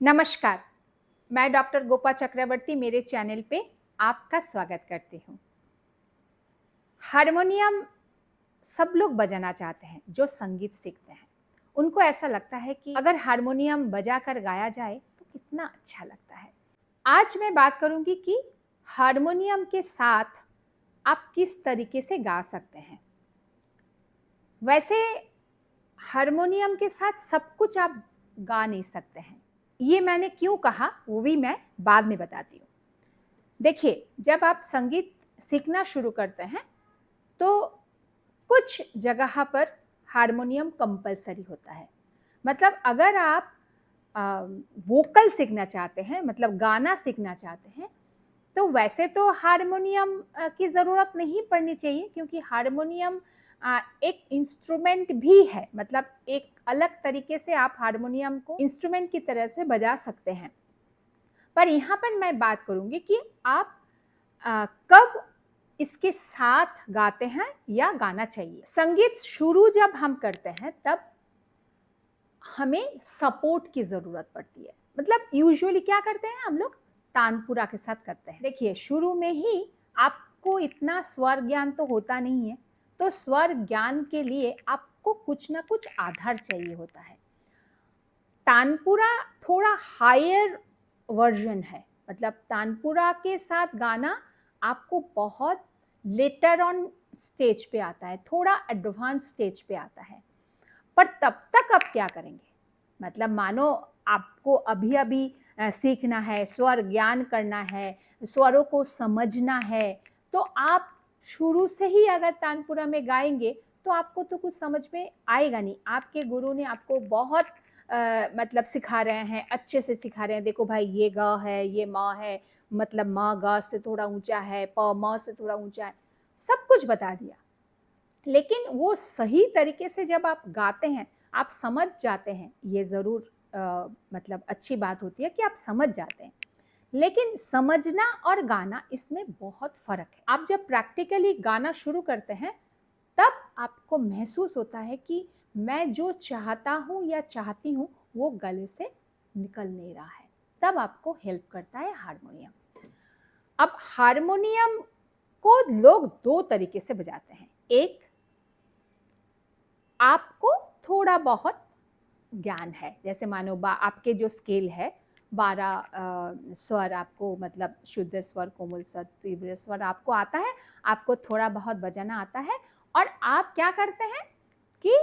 नमस्कार, मैं डॉक्टर गोपा चक्रवर्ती मेरे चैनल पे आपका स्वागत करती हूँ। हारमोनियम सब लोग बजाना चाहते हैं जो संगीत सीखते हैं। उनको ऐसा लगता है कि अगर हारमोनियम बजाकर गाया जाए तो कितना अच्छा लगता है। आज मैं बात करूँगी कि हारमोनियम के साथ आप किस तरीके से गा सकते हैं। वैसे हारमोनियम के साथ सब कुछ आप गा नहीं सकते हैं। ये मैंने क्यों कहा वो भी मैं बाद में बताती हूँ। देखिए, जब आप संगीत सीखना शुरू करते हैं तो कुछ जगह पर हारमोनियम कंपल्सरी होता है। मतलब अगर आप वोकल सीखना चाहते हैं, मतलब गाना सीखना चाहते हैं, तो वैसे तो हारमोनियम की ज़रूरत नहीं पड़नी चाहिए, क्योंकि हारमोनियम एक इंस्ट्रूमेंट भी है। मतलब एक अलग तरीके से आप हारमोनियम को इंस्ट्रूमेंट की तरह से बजा सकते हैं। पर यहाँ पर मैं बात करूँगी कि आप कब इसके साथ गाते हैं या गाना चाहिए। संगीत शुरू जब हम करते हैं तब हमें सपोर्ट की ज़रूरत पड़ती है। मतलब यूजुअली क्या करते हैं हम लोग, तानपुरा के साथ करते हैं। देखिए, शुरू में ही आपको इतना स्वर ज्ञान तो होता नहीं है, तो स्वर ज्ञान के लिए आपको कुछ ना कुछ आधार चाहिए होता है। तानपुरा थोड़ा हायर वर्जन है। मतलब तानपुरा के साथ गाना आपको बहुत लेटर ऑन स्टेज पे आता है, थोड़ा एडवांस स्टेज पे आता है। पर तब तक आप क्या करेंगे, मतलब मानो आपको अभी अभी सीखना है, स्वर ज्ञान करना है, स्वरों को समझना है, तो आप शुरू से ही अगर तानपुरा में गाएंगे तो आपको तो कुछ समझ में आएगा नहीं। आपके गुरु ने आपको बहुत मतलब सिखा रहे हैं, अच्छे से सिखा रहे हैं। देखो भाई, ये ग है, ये म है, मतलब म ग से थोड़ा ऊंचा है, प म से थोड़ा ऊंचा है, सब कुछ बता दिया। लेकिन वो सही तरीके से जब आप गाते हैं, आप समझ जाते हैं। ये ज़रूर मतलब अच्छी बात होती है कि आप समझ जाते हैं, लेकिन समझना और गाना इसमें बहुत फ़र्क है। आप जब प्रैक्टिकली गाना शुरू करते हैं तब आपको महसूस होता है कि मैं जो चाहता हूँ या चाहती हूँ वो गले से निकल नहीं रहा है। तब आपको हेल्प करता है हारमोनियम। अब हारमोनियम को लोग दो तरीके से बजाते हैं। एक, आपको थोड़ा बहुत ज्ञान है, जैसे मानो आपके जो स्केल है 12 स्वर, आपको मतलब शुद्ध स्वर, कोमल स्वर, तीव्र स्वर आपको आता है, आपको थोड़ा बहुत बजाना आता है। और आप क्या करते हैं कि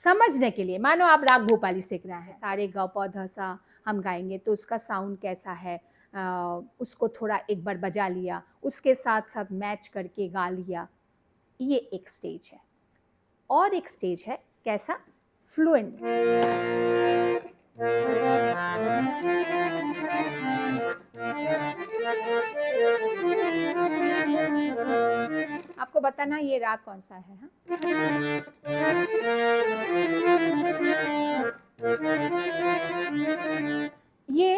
समझने के लिए, मानो आप राग भोपाली सीख रहे हैं, सारे ग प ध सा हम गाएंगे तो उसका साउंड कैसा है, उसको थोड़ा एक बार बजा लिया, उसके साथ साथ मैच करके गा लिया। ये एक स्टेज है। और एक स्टेज है कैसा, फ्लुएंट। आपको बताना ये राग कौन सा है। ये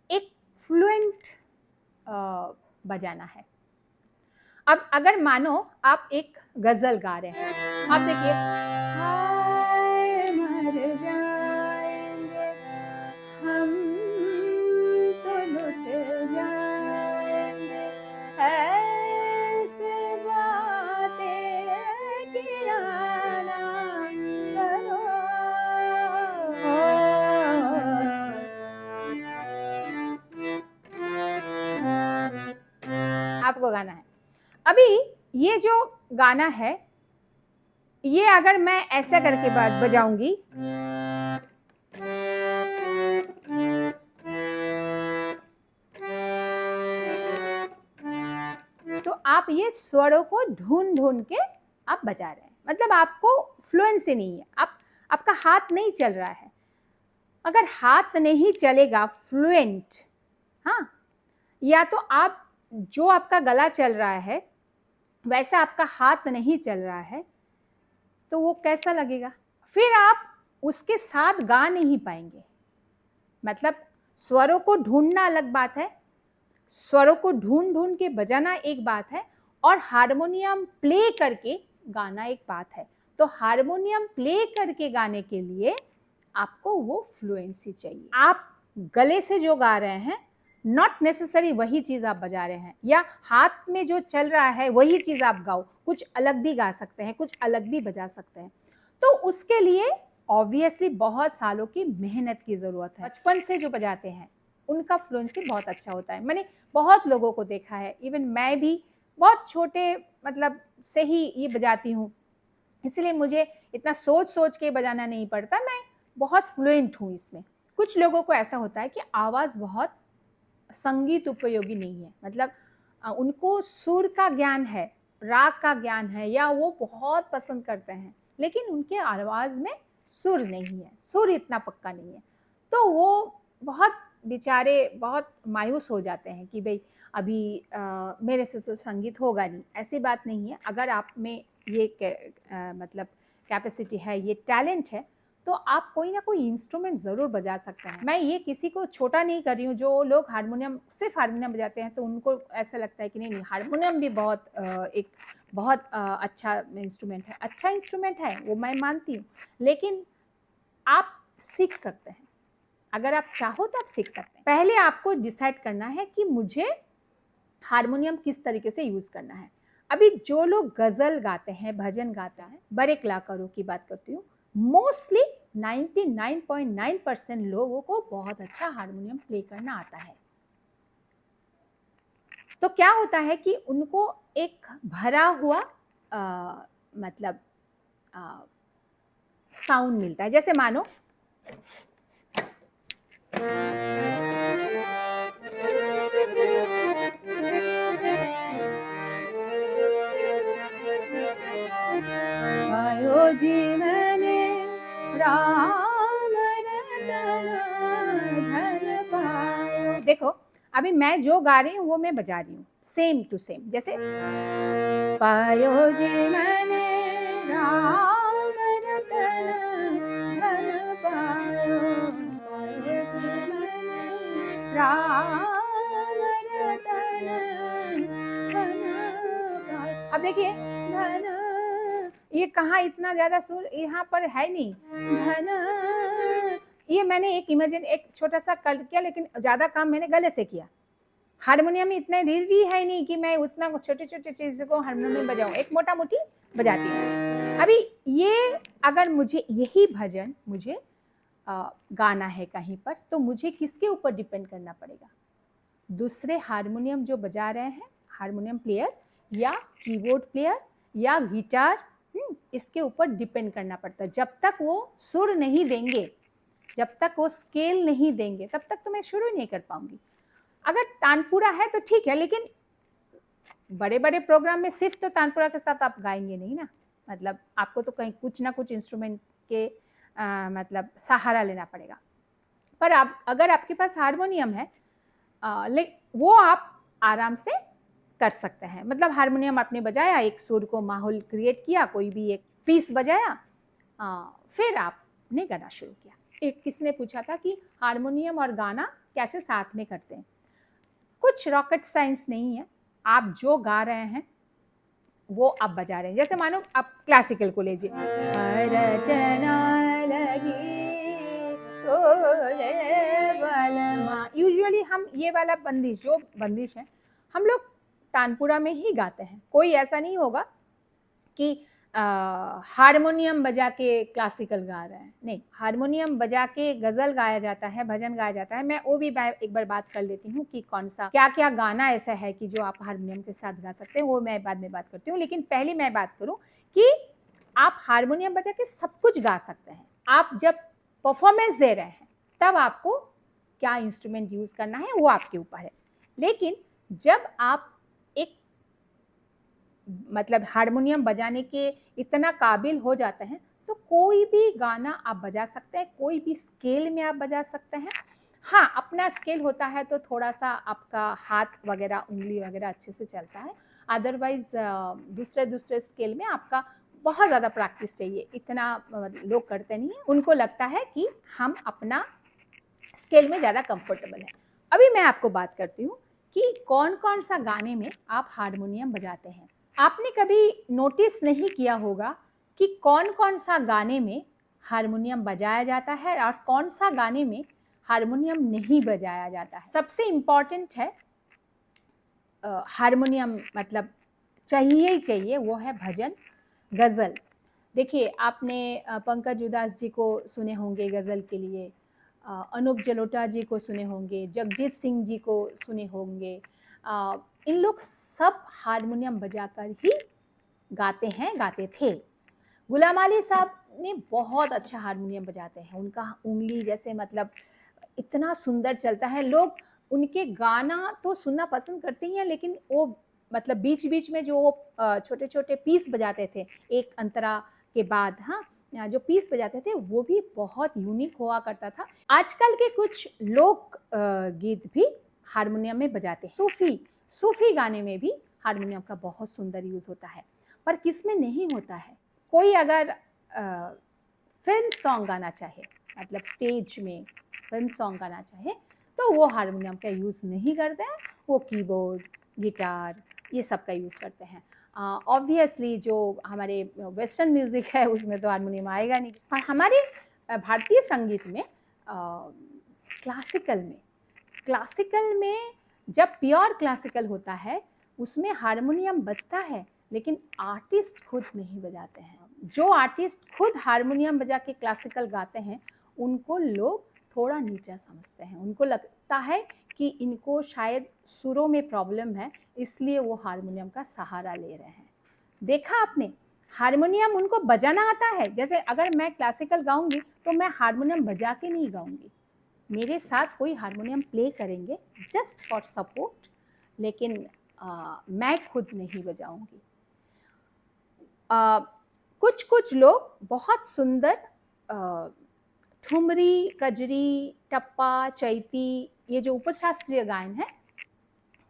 एक फ्लुएंट बजाना है। अब अगर मानो आप एक गजल गा रहे हैं, आप देखिए, हाय मर जाएंगे हम तो लुट जाएंगे, ऐसे बातें किया ना करो। आपको गाना है। अभी ये जो गाना है, ये अगर मैं ऐसा करके बजाऊंगी, तो आप ये स्वरों को ढूंढ ढूंढ के आप बजा रहे हैं। मतलब आपको फ्लुएंसी नहीं है, आपका हाथ नहीं चल रहा है। अगर हाथ नहीं चलेगा फ्लुएंट, हाँ, या तो आप जो आपका गला चल रहा है वैसा आपका हाथ नहीं चल रहा है, तो वो कैसा लगेगा, फिर आप उसके साथ गा नहीं पाएंगे। मतलब स्वरों को ढूंढना अलग बात है, स्वरों को ढूंढ ढूंढ के बजाना एक बात है, और हारमोनियम प्ले करके गाना एक बात है। तो हारमोनियम प्ले करके गाने के लिए आपको वो फ्लुएंसी चाहिए। आप गले से जो गा रहे हैं, नॉट नेसेसरी वही चीज़ आप बजा रहे हैं, या हाथ में जो चल रहा है वही चीज़ आप गाओ, कुछ अलग भी गा सकते हैं, कुछ अलग भी बजा सकते हैं। तो उसके लिए ऑब्वियसली बहुत सालों की मेहनत की ज़रूरत है। बचपन से जो बजाते हैं उनका फ्लुएंसी बहुत अच्छा होता है। मैंने बहुत लोगों को देखा है, इवन मैं भी बहुत छोटे मतलब से ही ये बजाती हूँ, इसलिए मुझे इतना सोच सोच के बजाना नहीं पड़ता, मैं बहुत फ्लुएंट हूँ इसमें। कुछ लोगों को ऐसा होता है कि आवाज़ बहुत संगीत उपयोगी नहीं है, मतलब उनको सुर का ज्ञान है, राग का ज्ञान है, या वो बहुत पसंद करते हैं, लेकिन उनके आवाज़ में सुर नहीं है, सुर इतना पक्का नहीं है, तो वो बहुत बेचारे बहुत मायूस हो जाते हैं कि भाई अभी मेरे से तो संगीत होगा नहीं। ऐसी बात नहीं है। अगर आप में ये मतलब कैपेसिटी है, ये टैलेंट है, तो आप कोई ना कोई इंस्ट्रूमेंट ज़रूर बजा सकते हैं। मैं ये किसी को छोटा नहीं कर रही हूँ। जो लोग हारमोनियम, सिर्फ हारमोनियम बजाते हैं, तो उनको ऐसा लगता है कि नहीं नहीं, हारमोनियम भी बहुत एक बहुत अच्छा इंस्ट्रूमेंट है। अच्छा इंस्ट्रूमेंट है, वो मैं मानती हूँ, लेकिन आप सीख सकते हैं। अगर आप चाहो तो आप सीख सकते हैं। पहले आपको डिसाइड करना है कि मुझे हारमोनियम किस तरीके से यूज़ करना है। अभी जो लोग गज़ल गाते हैं, भजन गाते हैं, बड़े कलाकारों की बात करती हूँ, मोस्टली 99.9% लोगों को बहुत अच्छा हारमोनियम प्ले करना आता है। तो क्या होता है कि उनको एक भरा हुआ मतलब साउंड मिलता है। जैसे मानो आयो जीवने राम रतन धन पायो। देखो अभी मैं जो गा रही हूँ वो मैं बजा रही हूँ, सेम टू सेम। जैसे पायो जीवने राम रतन धन पायो, पायो जीवने राम रतन धन पायो। अब देखिए धन, ये कहाँ इतना ज्यादा सुर यहाँ पर है नहीं। धन, ये मैंने एक इमेजिन, एक छोटा सा कर किया, लेकिन ज्यादा काम मैंने गले से किया। हारमोनियम में इतने रीढ़ी है नहीं कि मैं उतना छोटे छोटे चीज को हारमोनियम में बजाऊं, एक मोटा मोटी बजाती हूँ। अभी ये अगर मुझे यही भजन मुझे गाना है कहीं पर, तो मुझे किसके ऊपर डिपेंड करना पड़ेगा? दूसरे हारमोनियम जो बजा रहे हैं, हारमोनियम प्लेयर या कीबोर्ड प्लेयर या गिटार, इसके ऊपर डिपेंड करना पड़ता है। जब तक वो सुर नहीं देंगे, जब तक वो स्केल नहीं देंगे, तब तक तो मैं शुरू नहीं कर पाऊंगी। अगर तानपुरा है तो ठीक है, लेकिन बड़े बड़े प्रोग्राम में सिर्फ तो तानपुरा के साथ आप गाएंगे नहीं ना, मतलब आपको तो कहीं कुछ ना कुछ इंस्ट्रूमेंट के मतलब सहारा लेना पड़ेगा। पर आप अगर आपके पास हारमोनियम है, वो आप आराम से कर सकते हैं। मतलब हारमोनियम आपने बजाया, एक सुर को माहौल क्रिएट किया, कोई भी एक पीस बजाया, फिर आपने गाना शुरू किया। एक किसी ने पूछा था कि हारमोनियम और गाना कैसे साथ में करते हैं। कुछ रॉकेट साइंस नहीं है। आप जो गा रहे हैं वो आप बजा रहे हैं। जैसे मानो आप क्लासिकल को लीजिए, यूजुअली हम ये वाला बंदिश, जो बंदिश है, हम लोग तानपुरा में ही गाते हैं। कोई ऐसा नहीं होगा कि हारमोनियम बजा के क्लासिकल गा रहे हैं, नहीं, हारमोनियम बजा के गजल गाया जाता है, भजन गाया जाता है। मैं वो भी एक बार बात कर लेती हूँ कि कौन सा क्या क्या गाना ऐसा है कि जो आप हारमोनियम के साथ गा सकते हैं, वो मैं बाद में बात करती हूँ। लेकिन पहले मैं बात करूँ कि आप हारमोनियम बजा के सब कुछ गा सकते हैं। आप जब परफॉर्मेंस दे रहे हैं तब आपको क्या इंस्ट्रूमेंट यूज करना है वो आपके ऊपर है। लेकिन जब आप एक मतलब हारमोनियम बजाने के इतना काबिल हो जाते हैं, तो कोई भी गाना आप बजा सकते हैं, कोई भी स्केल में आप बजा सकते हैं। हाँ, अपना स्केल होता है तो थोड़ा सा आपका हाथ वगैरह, उंगली वगैरह अच्छे से चलता है। अदरवाइज दूसरे दूसरे स्केल में आपका बहुत ज़्यादा प्रैक्टिस चाहिए। इतना लोग करते नहीं हैं, उनको लगता है कि हम अपना स्केल में ज़्यादा कंफर्टेबल है। अभी मैं आपको बात करती हूँ कि कौन कौन सा गाने में आप हारमोनियम बजाते हैं। आपने कभी नोटिस नहीं किया होगा कि कौन कौन सा गाने में हारमोनियम बजाया जाता है और कौन सा गाने में हारमोनियम नहीं बजाया जाता है। सबसे इम्पॉर्टेंट है हारमोनियम मतलब चाहिए ही चाहिए, वो है भजन गज़ल। देखिए आपने पंकज उधास जी को सुने होंगे गज़ल के लिए, अनूप जलोटा जी को सुने होंगे, जगजीत सिंह जी को सुने होंगे। इन लोग सब हारमोनियम बजाकर ही गाते हैं, गाते थे। गुलाम अली साहब ने बहुत अच्छा हारमोनियम बजाते हैं, उनका उंगली जैसे मतलब इतना सुंदर चलता है। लोग उनके गाना तो सुनना पसंद करते ही हैं, लेकिन वो मतलब बीच बीच में जो छोटे छोटे पीस बजाते थे एक अंतरा के बाद, हाँ, जो पीस बजाते थे वो भी बहुत यूनिक हुआ करता था। आजकल के कुछ लोक गीत भी हारमोनियम में बजाते हैं। सूफी गाने में भी हारमोनियम का बहुत सुंदर यूज होता है, पर किसमें नहीं होता है। कोई अगर फिल्म सॉन्ग गाना चाहे, मतलब स्टेज में फिल्म सॉन्ग गाना चाहे, तो वो हारमोनियम का यूज़ नहीं करते हैं, वो कीबोर्ड, गिटार ये सब का यूज़ करते हैं। ऑब्वियसली जो हमारे वेस्टर्न म्यूज़िक है उसमें तो हारमोनियम आएगा नहीं। और हमारे भारतीय संगीत में क्लासिकल में जब प्योर क्लासिकल होता है उसमें हारमोनियम बजता है, लेकिन आर्टिस्ट खुद नहीं बजाते हैं। जो आर्टिस्ट खुद हारमोनियम बजा के क्लासिकल गाते हैं उनको लोग थोड़ा नीचा समझते हैं। उनको लगता है कि इनको शायद सुरों में प्रॉब्लम है, इसलिए वो हारमोनियम का सहारा ले रहे हैं। देखा आपने, हारमोनियम उनको बजाना आता है। जैसे अगर मैं क्लासिकल गाऊंगी तो मैं हारमोनियम बजा के नहीं गाऊंगी, मेरे साथ कोई हारमोनियम प्ले करेंगे जस्ट फॉर सपोर्ट, लेकिन मैं खुद नहीं बजाऊंगी। कुछ कुछ लोग बहुत सुंदर ठुमरी, कजरी, टप्पा, चैती, ये जो उपशास्त्रीय गायन है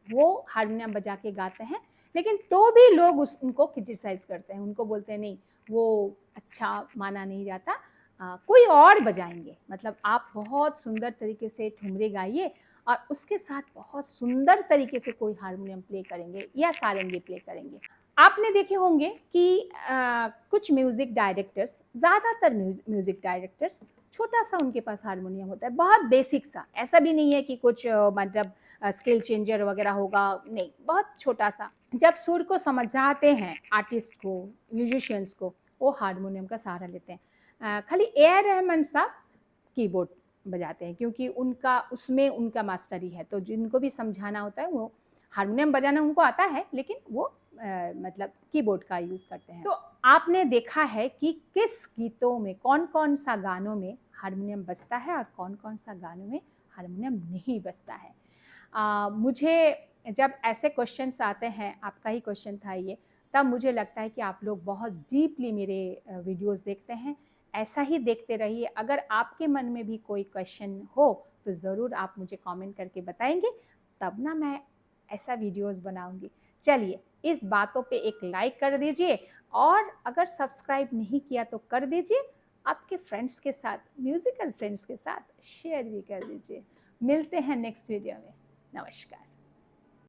वो हारमोनियम बजा के गाते हैं, लेकिन तो भी लोग उनको क्रिटिसाइज करते हैं। उनको बोलते हैं नहीं वो अच्छा माना नहीं जाता, कोई और बजाएंगे। मतलब आप बहुत सुंदर तरीके से ठुमरी गाइए और उसके साथ बहुत सुंदर तरीके से कोई हारमोनियम प्ले करेंगे या सारंगी प्ले करेंगे। आपने देखे होंगे कि कुछ म्यूजिक डायरेक्टर्स, ज़्यादातर म्यूजिक डायरेक्टर्स छोटा सा उनके पास हारमोनियम होता है, बहुत बेसिक सा। ऐसा भी नहीं है कि कुछ मतलब स्केल चेंजर वगैरह होगा, नहीं, बहुत छोटा सा। जब सुर को समझाते हैं आर्टिस्ट को, म्यूजिशियंस को, वो हारमोनियम का सहारा लेते हैं। खाली ए आर रहमान साहब कीबोर्ड बजाते हैं क्योंकि उनका उसमें उनका मास्टरी है, तो जिनको भी समझाना होता है वो हारमोनियम बजाना उनको आता है, लेकिन वो मतलब कीबोर्ड का यूज़ करते हैं। तो आपने देखा है कि किस गीतों में, कौन कौन सा गानों में हारमोनियम बजता है और कौन कौन सा गानों में हारमोनियम नहीं बजता है। मुझे जब ऐसे क्वेश्चंस आते हैं, आपका ही क्वेश्चन था ये, तब मुझे लगता है कि आप लोग बहुत डीपली मेरे वीडियोस देखते हैं। ऐसा ही देखते रहिए। अगर आपके मन में भी कोई क्वेश्चन हो तो ज़रूर आप मुझे कमेंट करके बताएंगे, तब ना मैं ऐसा वीडियोस बनाऊंगी। चलिए, इस बातों पे एक लाइक कर दीजिए और अगर सब्सक्राइब नहीं किया तो कर दीजिए। आपके फ्रेंड्स के साथ, म्यूजिकल फ्रेंड्स के साथ शेयर भी कर दीजिए। मिलते हैं नेक्स्ट वीडियो में। नमस्कार।